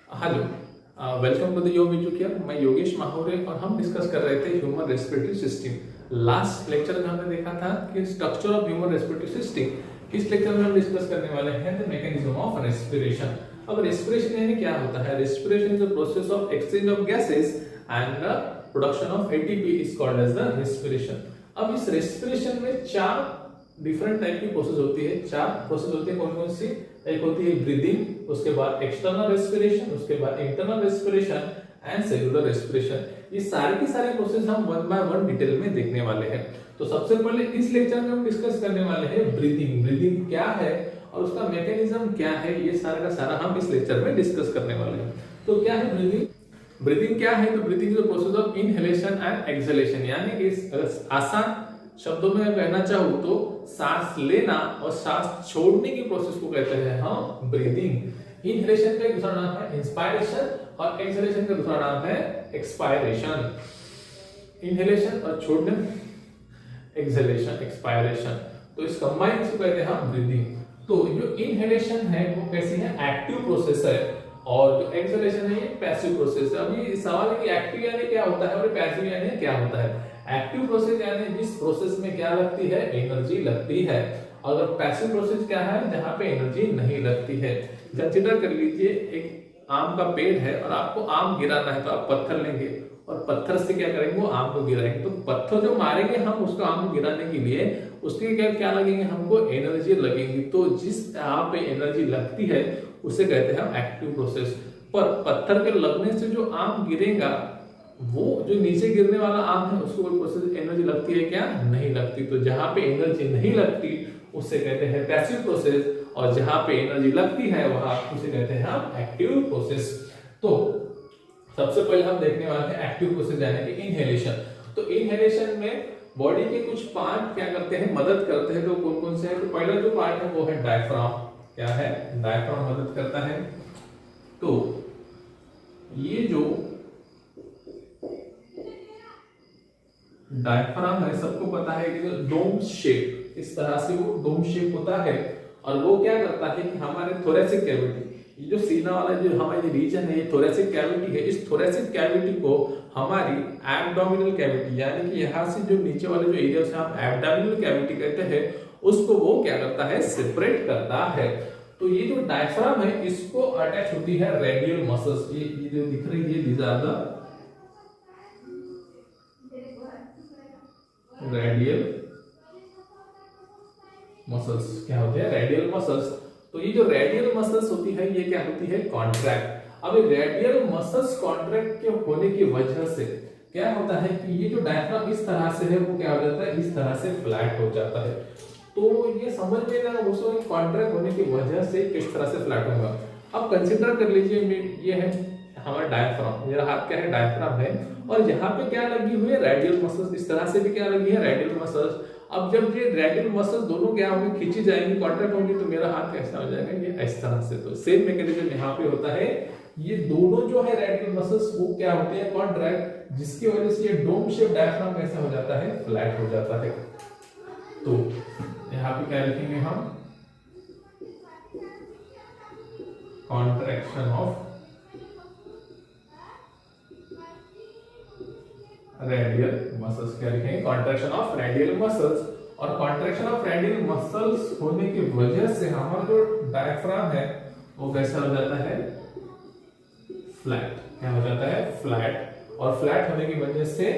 Hello, welcome to the योग Viju care. मैं योगेश माहौरे और हम डिस्कस कर रहे थे human respiratory system. Last lecture में हमने देखा था कि structure of human respiratory system. इस लेक्चर में हम डिस्कस करने वाले हैं द मैकेनिज्म ऑफ रेस्पिरेशन। अब रेस्पिरेशन यानी क्या होता है? Respiration is the process of exchange of gases and the production of ATP is called as the respiration. अब इस रेस्पिरेशन में चार डिफरेंट टाइप की प्रोसेस होती है। चार प्रोसेस होती है। कौन कौन सी? एक होती है ब्रीदिंग, उसके बाद एक्सटर्नल रेस्पिरेशन, उसके बाद internal respiration and cellular respiration. ये सारी की सारी प्रोसेस हम वन बाय वन डिटेल में देखने वाले हैं। तो सबसे पहले इस लेक्चर में हम डिस्कस करने वाले हैं ब्रीदिंग। ब्रीदिंग क्या है और उसका मैकेनिज्म क्या है, ये सारा का सारा हम इस लेक्चर में डिस्कस करने वाले हैं। तो क्या है ब्रीदिंग? ब्रीदिंग क्या है? तो breathing is the process of inhalation and exhalation. यानी कि आसान शब्दों में कहना चाहूं तो सांस लेना और सांस छोड़ने की प्रोसेस को कहते हैं हम ब्रीदिंग। इनहेलेशन का दूसरा नाम है इंस्पायरेशन और एक्सहेलेशन का दूसरा नाम है एक्सपायरेशन। इनहेलेशन और छोड़ने, एक्सहेलेशन, एक्सपायरेशन। तो इस कंबाइन से कहते हैं हम ब्रीदिंग। तो जो इनहेलेशन है वो कैसी है? एक्टिव प्रोसेस है और जो एक्सहेलेशन है ये पैसिव प्रोसेस है। अभी सवाल है कि एक्टिव यानी क्या होता है और पैसिव यानी क्या होता है? एक्टिव प्रोसेस यानी जिस प्रोसेस में क्या लगती है? एनर्जी लगती है। और पैसिव प्रोसेस क्या है? जहां पे एनर्जी नहीं लगती है। कंसीडर कर लीजिए एक आम का पेड़ है और आपको आम गिराना है, तो आप पत्थर लेंगे और पत्थर से क्या करेंगे? वो आम को गिराएंगे। तो पत्थर जो मारेंगे हम उसको आम को गिराने के लिए, उसके क्या क्या लगेंगे? हमको एनर्जी लगेगी। तो जिस यहाँ पे एनर्जी लगती है उसे कहते हैं हम एक्टिव प्रोसेस। पर पत्थर के लगने से जो आम गिरेगा, वो जो नीचे गिरने वाला आम है उसको कोई प्रोसेस एनर्जी लगती है क्या? नहीं लगती। तो जहां पे एनर्जी नहीं लगती उसे कहते हैं पैसिव प्रोसेस और जहां पे एनर्जी लगती है वहां उसे कहते हैं हम एक्टिव प्रोसेस। तो सबसे पहले हम देखने वाले हैं एक्टिव प्रोसेस यानी कि इनहेलेशन। तो इनहेलेशन में बॉडी के कुछ पार्ट क्या करते हैं? मदद करते हैं। तो कौन कौन से हैं? तो पहला जो पार्ट है वो है डायफ्राम। क्या है? डायफ्राम मदद करता है। तो ये जो डायफ्राम है सबको पता है कि डोम शेप, इस तरह से वो डोम शेप होता है और वो क्या करता है कि हमारे थोरेसिक कैविटी, ये जो सीना वाला जो हमारी रीजन है ये थोरेसिक कैविटी है। इस थोरेसिक कैविटी को हमारी एब्डोमिनल कैविटी यानी कि यहाँ से जो नीचे वाले जो एरिया से हम एब्डोमिनल कैविटी कहते हैं उसको वो क्या करता है? सेपरेट करता है। तो ये जो डायफ्राम है इसको अटैच होती है रेडियल मसल्स। ये जो दिख रही है these are the radial muscles. क्या होते हैं? Radial muscles. तो ये जो रेडियल मसल्स होती है ये क्या होती है? कॉन्ट्रैक्ट। अब रेडियल मसल्स कॉन्ट्रैक्ट के होने की वजह से क्या होता है कि ये जो डायफ्राम इस तरह से है वो क्या हो जाता है? इस तरह से फ्लैट हो जाता है। तो ये समझ में ना उसको कॉन्ट्रैक्ट होने की वजह से किस तरह से फ्लैट होगा। अब कंसीडर कर लीजिए ये है हमारा डायफ्राम, मेरा हाथ क्या है? डायफ्राम है और यहाँ पे क्या लगी हुई है? Radial muscles. इस तरह से भी क्या लगी है? Radial muscles. अब जब ये रेडियल मसल्स दोनों क्या होंगे? खींची जाएंगी, कॉन्ट्रैक्ट होंगी, तो मेरा हाथ कैसा हो जाएगा? ये इस तरह से। तो सेम मैकेनिज्म यहाँ पे होता है। ये दोनों जो है रेडियल मसल्स वो क्या होते हैं? कॉन्ट्रैक्ट, जिसकी वजह से ये डोम शेप डायफ्राम कैसा हो जाता है? फ्लैट हो जाता है। तो यहाँ पे क्या लिखेंगे हम? Contraction of radial muscles. क्या लिखेंगे? Contraction of radial muscles. और कॉन्ट्रैक्शन ऑफ रेडियल मसल्स होने की वजह से हमारा जो डायफ्राम है वो कैसा हो जाता है? फ्लैट। क्या हो जाता है? फ्लैट। और फ्लैट होने की वजह से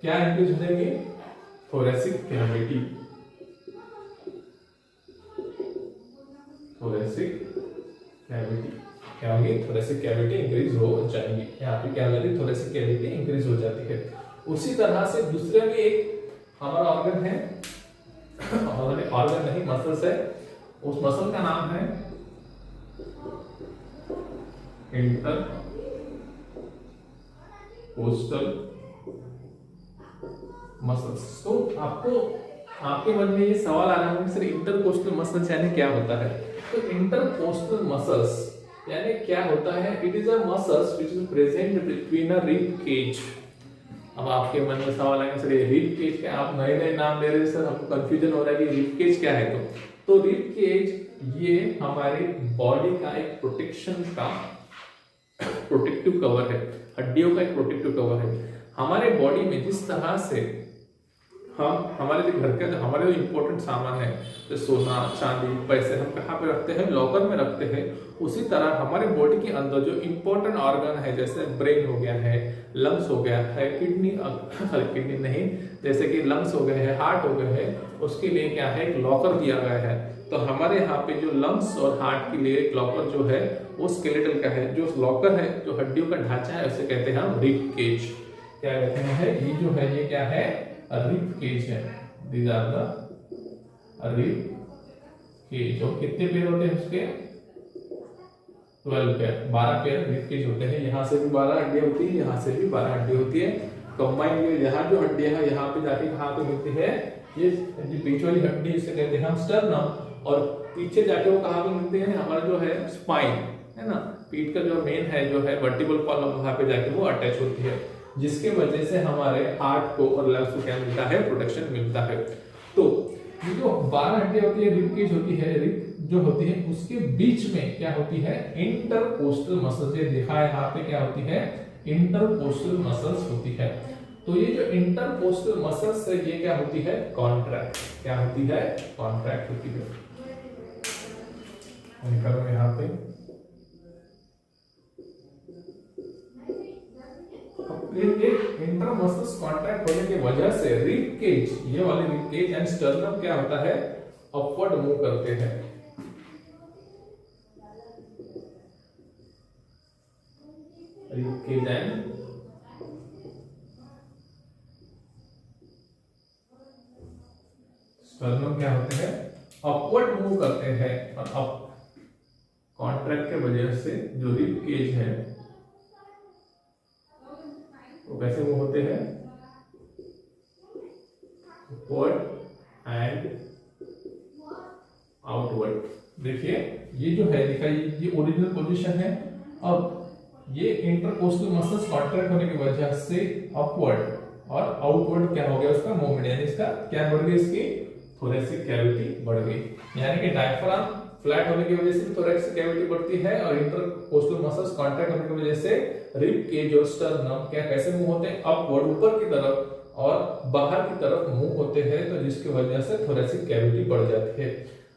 क्या इंक्रीज हो जाएगी? Thoracic cavity. थोरेसिक कैविटी क्या होगी? थोरेसिक कैविटी इंक्रीज हो जाएगी। यहाँ पे क्या हो जाती है? थोरेसिक कैविटी इंक्रीज हो जाती है। उसी तरह से दूसरे भी एक हमारा ऑर्गन है, ऑर्गन नहीं मसल्स है, उस मसल का नाम है इंटरकोस्टल मसल्स। तो आपको आपके मन में ये सवाल आ रहा है सर इंटरकोस्टल मसल्स यानी क्या होता है? तो इंटरकोस्टल मसल्स यानी क्या होता है? It is a muscles which is present between a rib cage. अब आपके मन में सवाल आएगा सर ये रिब केज क्या? आप नए नए नाम ले रहे हैं सर, हमको कंफ्यूजन हो रहा है कि रिब केज क्या है। तो रिब केज ये हमारी बॉडी का एक प्रोटेक्शन का प्रोटेक्टिव कवर है, हड्डियों का एक प्रोटेक्टिव कवर है। हमारे बॉडी में जिस तरह से हम हमारे जो घर का जो हमारे जो इम्पोर्टेंट सामान है, तो सोना चांदी पैसे हम कहाँ पे रखते हैं, लॉकर में रखते हैं, उसी तरह हमारे बॉडी के अंदर जो इम्पोर्टेंट ऑर्गन है, जैसे ब्रेन हो गया है, लंग्स हो गया है, किडनी नहीं, जैसे कि लंग्स हो गए हैं, हार्ट हो गए हैं, उसके लिए क्या है, एक लॉकर दिया गया है। तो हमारे यहाँ पे जो लंग्स और हार्ट के लिए एक लॉकर जो है वो स्केलेटल का है। जो लॉकर है, जो हड्डियों का ढांचा है, उसे कहते हैं हम रिब केज। क्या कहते हैं, ये जो है ये क्या है, रिब केज है। These are the rib cage. और कितने पेयर होते हैं उसके, 12 पेयर, 12 पेयर रिब केज होते हैं। यहाँ से भी 12 हड्डियां होती है, यहाँ से भी 12 हड्डी होती है। कंबाइन यहाँ जो हड्डियां है यहाँ पे जाके कहाँ पे मिलती है, ये बीच वाली हड्डी इसे कहते हैं हम स्टर्नम, और पीछे जाके वो कहाँ पे मिलते हैं, हमारा जो है स्पाइन है ना, पीठ का जो मेन है जो है वर्टिबल कॉलम, वहां पे जाके वो अटैच होती है, जिसके वजह से हमारे हार्ट को और लंग्स को क्या मिलता है, प्रोटेक्शन मिलता है। तो ये जो 12 हड्डियां होती है, रिब केज होती है, रिब जो होती है उसके बीच में क्या होती है, इंटरकोस्टल मसल्स। ये देखा है यहाँ पे क्या होती है, इंटरकोस्टल मसल्स होती है। तो ये जो इंटरकोस्टल मसल्स है ये क्या होती है, कॉन्ट्रैक्ट। क्या होती है, कॉन्ट्रैक्ट होती है। निकालो यहाँ पे, इंटर मसल्स कॉन्ट्रैक्ट होने की वजह से रिब केज, ये वाले रिब केज एंड स्टर्नम क्या होता है, अपवर्ड मूव करते हैं। रिब केज एंड स्टर्नम क्या होते हैं, अपवर्ड मूव करते हैं। और अप कॉन्ट्रैक्ट के वजह से जो रिब केज है वो कैसे मूव होते हैं, अपवर्ड एंड आउटवर्ड। देखिए ये जो है, देखा ये ओरिजिनल पोजीशन है। अब ये इंटरकोस्टल मसल्स कॉन्ट्रैक्ट होने की वजह से अपवर्ड और आउटवर्ड क्या हो गया, उसका मूवमेंट, यानी इसका क्या बढ़ गई, इसकी थोरेसिक कैविटी बढ़ गई। यानी कि डायफ्राम फ्लैट होने की वजह से थोरेसिक कैविटी बढ़ती है, और इंटरकोस्टल मसल्स कॉन्ट्रैक्ट होने की वजह से रिब केज और स्टर्नम क्या कैसे मूव होते हैं, अपवर्ड ऊपर की तरफ और बाहर की तरफ मूव होते हैं। तो जिसकी वजह से थोरेसिक कैविटी बढ़ जाती है।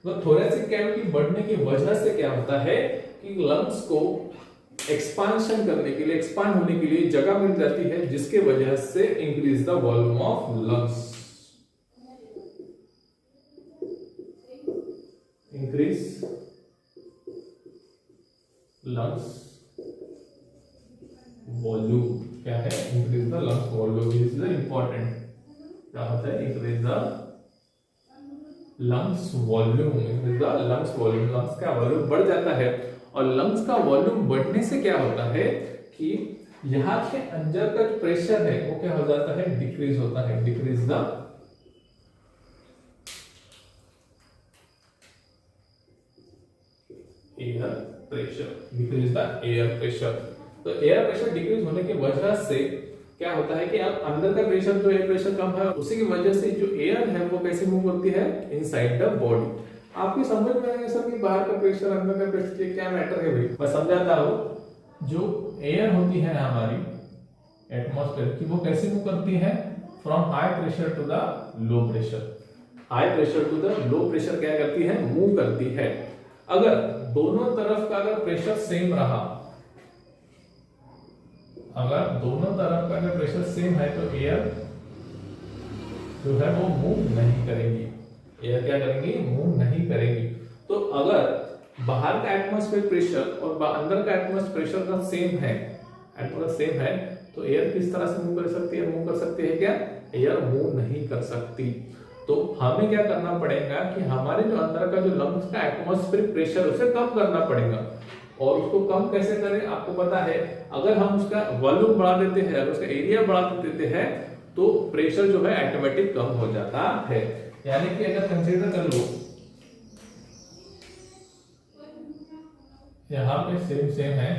तो थोरेसिक कैविटी बढ़ने की वजह से क्या होता है कि लंग्स को एक्सपांशन करने के लिए, एक्सपांड होने के लिए जगह मिल जाती है, जिसके वजह से increase the volume of lungs, increase lungs volume. क्या है, increase the lungs volume is the important. क्या होता है, increase the lungs volume, increase the lungs volume. Lungs का वॉल्यूम बढ़ जाता है, और लंग्स का वॉल्यूम बढ़ने से क्या होता है कि यहाँ के अंदर का जो प्रेशर है वो क्या हो जाता है, डिक्रीज होता है। Decrease the air pressure, decrease the air pressure. तो एयर प्रेशर डिक्रीज होने की वजह से क्या होता है कि अब अंदर का प्रेशर जो एयर प्रेशर कम है, उसी की वजह से जो एयर है वो कैसे मूव करती है, इनसाइड द बॉडी। आपकी समझ में आएगा सर कि बाहर का प्रेशर अंदर का प्रेशर ये क्या मैटर है भाई, मैं समझाता हूँ। जो एयर होती है हमारी एटमॉस्फेयर की, वो कैसे मूव करती है, from high pressure to the low pressure. High pressure to the low pressure क्या करती है, मूव करती है। अगर दोनों तरफ का अगर प्रेशर सेम रहा, अगर दोनों तरफ का अगर प्रेशर सेम है, तो एयर जो है वो मूव नहीं करेगी। एयर क्या करेंगी, मूव नहीं करेगी। तो अगर बाहर का एटमॉस्फेयर प्रेशर और अंदर का एटमॉस्फेयर प्रेशर का सेम है, सेम है, तो एयर किस तरह से मूव कर सकती है, मूव कर सकती है क्या, एयर मूव नहीं कर सकती। तो हमें क्या करना पड़ेगा कि हमारे जो अंदर का जो लंग्स का एटमॉस्फेरिक प्रेशर उसे कम करना पड़ेगा। और उसको कम कैसे करें, आपको पता है, अगर हम उसका वॉल्यूम बढ़ा देते हैं, अगर उसका एरिया बढ़ा देते हैं, तो प्रेशर जो है ऑटोमेटिक कम हो जाता है। यानी कि अगर कंसीडर कर लो, यहाँ पे सेम है,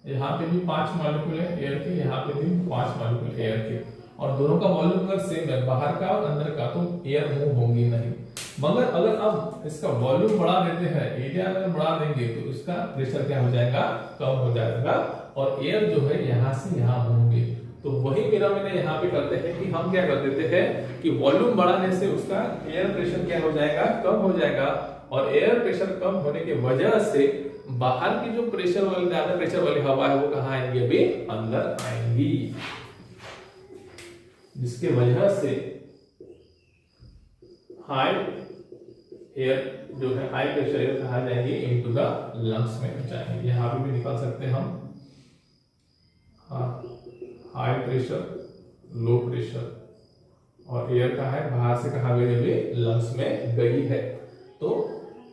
यहाँ पे भी 5 मॉलिक्यूल है एयर के, यहाँ पे भी 5 मॉलिक्यूल एयर के, और दोनों का वॉल्यूम अगर सेम है, बाहर का और अंदर का, तो एयर मूव होंगी नहीं। मगर अगर अब इसका वॉल्यूम बढ़ा देते हैं, एरिया अगर बढ़ा देंगे तो इसका प्रेशर क्या हो जाएगा, कम हो जाएगा और एयर जो है यहाँ से यहाँ होंगे। तो वही मेरा मैंने यहाँ पे करते हैं कि हम क्या कर देते हैं कि वॉल्यूम बढ़ाने से उसका एयर प्रेशर क्या हो जाएगा, कम हो जाएगा और एयर प्रेशर कम होने की वजह से बाहर की जो प्रेशर वाली ज्यादा प्रेशर वाली हवा है वो कहाँ आएंगी, अभी अंदर आएंगी, जिसके वजह से हाई एयर जो है हाई प्रेशर एयर कहा जाएंगे इनटू द लंग्स में जाएंगे। यहाँ पे भी निकाल सकते हैं हम हाई प्रेशर लो प्रेशर और एयर का है बाहर से कहा गई हुई लंग्स में गई है। तो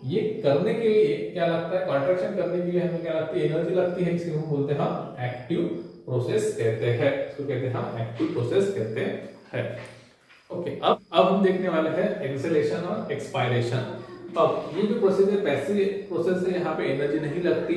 ये करने के लिए क्या लगता है, कॉन्ट्रैक्शन करने के लिए हमें क्या लगती है, एनर्जी लगती है, इसको हम बोलते हैं हम एक्टिव प्रोसेस कहते हैं, इसको कहते हैं हम एक्टिव प्रोसेस कहते हैं। ओके, अब हम देखने वाले हैं एक्सेलेरेशन और एक्सपायरेशन। अब ये जो प्रोसेस है पैसिव प्रोसेस है, यहाँ पे एनर्जी नहीं लगती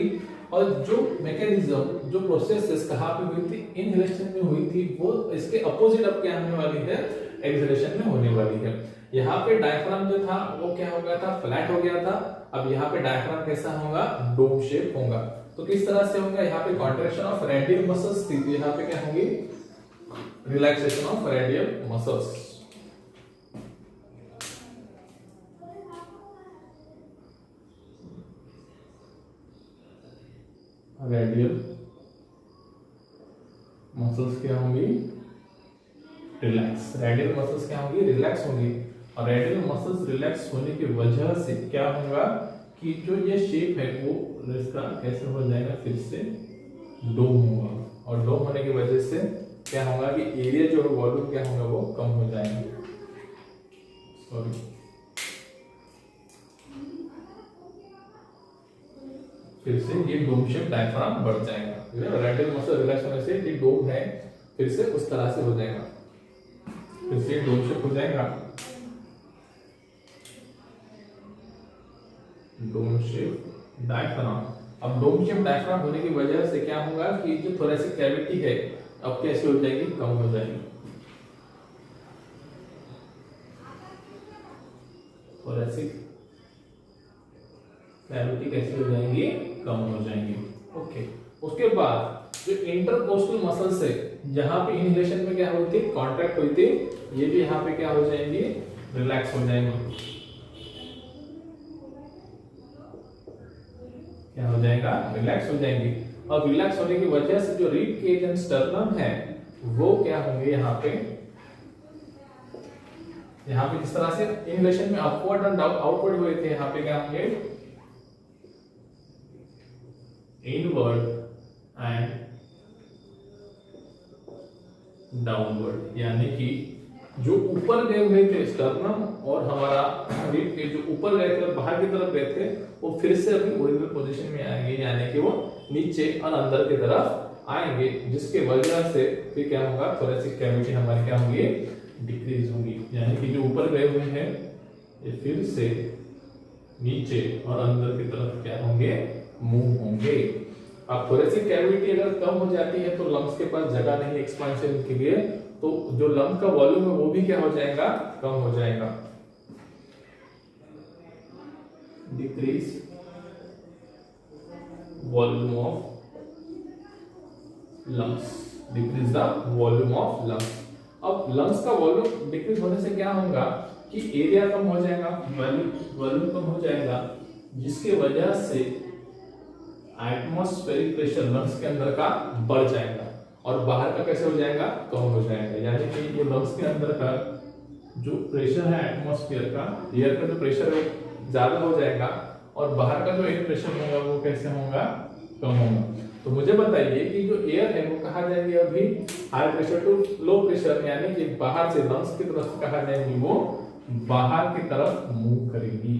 और जो मैकेनिज्म जो प्रोसेस कहाँ पे हुई थी, इनहेलेशन में हुई थी, वो इसके अपोजिट अब क्या होने वाली है, एक्सेलेरेशन में होने वाली है। यहाँ पे डायफ्राम जो था वो क्या हो गया था, फ्लैट हो गया था। अब यहाँ पे डायफ्राम कैसा होगा, डोम शेप होगा। तो किस तरह से होगा, यहाँ पे कॉन्ट्रैक्शन ऑफ रेडियल मसल्स थी, यहाँ पे क्या होगी, relaxation of radial muscles. Radial muscles क्या होंगी, रिलैक्स। रेडियल मसल्स क्या होंगी, रिलैक्स होंगी और रेडियल मसल्स रिलैक्स होने की वजह से क्या होगा कि जो ये शेप है वो इसका कैसे हो जाएगा, फिर से डोम होगा और डोम होने की वजह से क्या होगा कि एरिया जो है वॉल्यूम क्या होगा, वो कम हो जाएगा। सॉरी, फिर से ये डोम शेप डायफ्राम बढ़ जाएगा। रेडियल मसल रिलैक्स होने से ये डोम है फिर से उस तरह से हो जाएगा, फिर से डोम शेप हो जाएगा, डोम शेप डायफ्राम। अब डोम शेप डायफ्राम होने की वजह से क्या होगा कि जो थोरेसिक कैविटी है अब कैसे हो जाएगी, कम हो जाएगी। थोरेसिक कैविटी कैसे हो जाएंगी, कम हो जाएंगी। ओके, उसके बाद जो इंटरकोस्टल मसल्स है, जहां पे इनहेलेशन में क्या हुई थी, कॉन्ट्रैक्ट हुई थी, ये भी यहाँ पे क्या हो जाएंगी, रिलैक्स हो जाएंगी। क्या हो जाएगा, रिलैक्स हो जाएंगी। और रिलैक्स होने की वजह से जो रिब केज एंड स्टर्नम है वो क्या होंगे, यहाँ पे किस तरह से इनहेलेशन में अपवर्ड और आउटवर्ड हुए थे, यहाँ पे क्या होंगे, इनवर्ड एंड डाउनवर्ड। यानी कि जो ऊपर गए हुए थे स्टर्नम और हमारा रिब के जो ऊपर गए थे और बाहर की तरफ गए थे वो फिर से अपनी ओरिजिनल पोजीशन में आएंगे, यानी कि वो नीचे और अंदर की तरफ आएंगे, जिसके वजह से फिर क्या होगा, थोरेसिक कैविटी हमारी क्या होंगी, डिक्रीज होंगी। यानी कि जो ऊपर गए हुए हैं ये फिर से नीचे और अंदर की तरफ क्या होंगे, मूव होंगे। अब थोरेसिक कैविटी अगर कम हो जाती है तो लंग्स के पास जगह नहीं एक्सपेंशन के लिए, तो जो लंग का वॉल्यूम है वो भी क्या हो जाएगा, कम हो जाएगा। Decrease volume of lungs, decrease the volume of lungs. अब लंग्स का वॉल्यूम डिक्रीज होने से क्या होगा कि एरिया कम हो जाएगा, वॉल्यूम कम हो जाएगा, जिसके वजह से एटमॉस्फेरिक प्रेशर लंग्स के अंदर का बढ़ जाएगा और बाहर का कैसे हो जाएगा, कम हो जाएगा। यानी कि ये लंग्स के अंदर का जो प्रेशर है एटमॉस्फेयर का, एयर का जो प्रेशर है ज्यादा हो जाएगा और बाहर का जो एयर प्रेशर होगा वो कैसे होगा, कम होगा। तो मुझे बताइए कि जो एयर है वो कहा जाएगी अभी high pressure to low pressure, यानी कि बाहर से लंग्स की तरफ कहा जाएगी, वो बाहर की तरफ मूव करेंगी।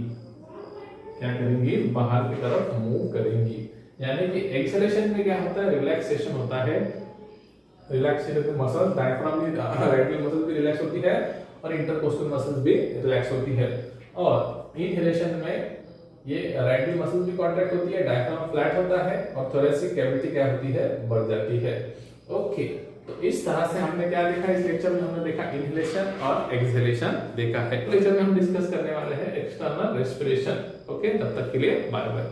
क्या करेंगी, बाहर की तरफ मूव करेंगी। यानी कि एक्सेलेरेशन में क्या होता है, रिलैक्सेशन होता है। रिलैक्सेशन मसल डायफ्राम भी, रेडियल मसल भी रिलैक्स होती है और इंटरकोस्टल मसल्स भी रिलैक्स होती है। और इनहेलेशन में ये रेडियल मसल भी कॉन्ट्रैक्ट होती है, डायफ्राम फ्लैट होता है और थोरेसिक कैविटी क्या होती है, बढ़ जाती है। ओके, तो इस तरह से हमने क्या देखा इस लेक्चर में, हमने देखा इनहेलेशन और एक्सहेलेशन देखा है। लेक्चर में हम डिस्कस करने वाले हैं एक्सटर्नल रेस्पिरेशन। ओके, तब तक के लिए बाय बाय।